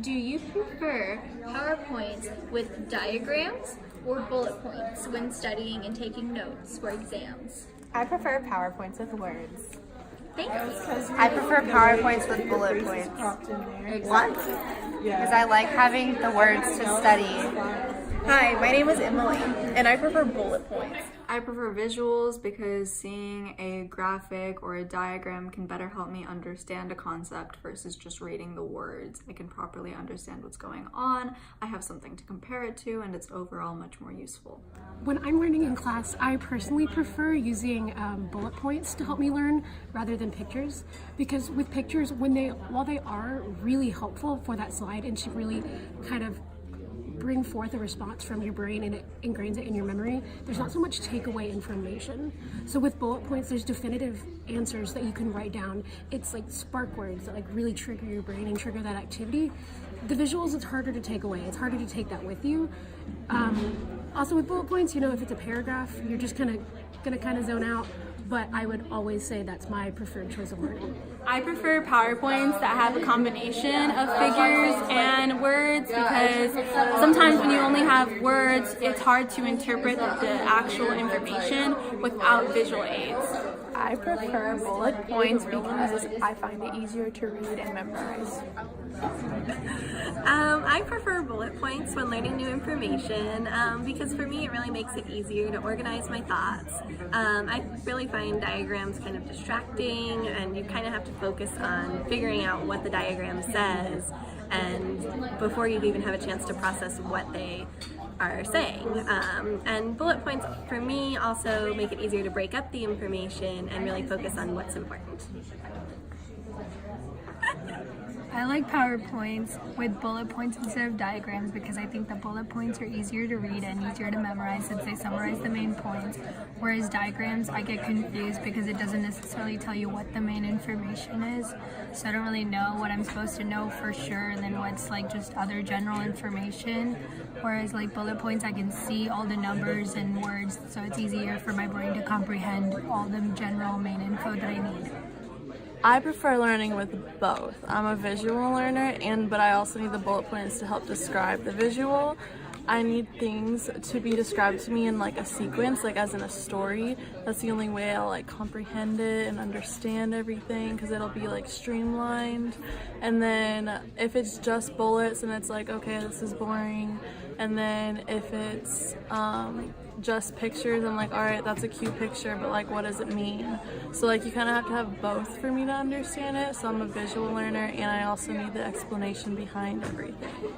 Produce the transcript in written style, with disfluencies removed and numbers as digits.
Do you prefer PowerPoints with diagrams or bullet points when studying and taking notes for exams? I prefer PowerPoints with words. Thank you. I prefer PowerPoints with bullet points. What? Because I like having the words to study. Hi, my name is Emily, and I prefer bullet points. I prefer visuals because seeing a graphic or a diagram can better help me understand a concept versus just reading the words. I can properly understand what's going on, I have something to compare it to, and it's overall much more useful. When I'm learning in class, I personally prefer using bullet points to help me learn rather than pictures, because with pictures, while they are really helpful for that slide and should really kind of bring forth a response from your brain and it ingrains it in your memory, there's not so much takeaway information. So with bullet points, there's definitive answers that you can write down. It's like spark words that like really trigger your brain and trigger that activity. The visuals, it's harder to take away. It's harder to take that with you. Also with bullet points, if it's a paragraph, you're just gonna zone out. But I would always say that's my preferred choice of learning. I prefer PowerPoints that have a combination of figures and words, because sometimes when you only have words, it's hard to interpret the actual information without visual aids. I prefer bullet points because I find it easier to read and memorize. I prefer bullet points when learning new information because for me it really makes it easier to organize my thoughts. I really find diagrams kind of distracting, and you kind of have to focus on figuring out what the diagram says and before you even have a chance to process what they are saying. And bullet points for me also make it easier to break up the information and really focus on what's important. I like PowerPoints with bullet points instead of diagrams because I think the bullet points are easier to read and easier to memorize since they summarize the main points, whereas diagrams I get confused because it doesn't necessarily tell you what the main information is, so I don't really know what I'm supposed to know for sure and then what's like just other general information, whereas like bullet points I can see all the numbers and words, so it's easier for my brain to comprehend all the general main info that I need. I prefer learning with both. I'm a visual learner, but I also need the bullet points to help describe the visual. I need things to be described to me in like a sequence, like as in a story. That's the only way I'll like comprehend it and understand everything, because it'll be like streamlined. And then if it's just bullets and it's like, okay, this is boring. And then if it's just pictures, I'm like, all right, that's a cute picture, but like, what does it mean? So like, you kind of have to have both for me to understand it. So I'm a visual learner, and I also need the explanation behind everything.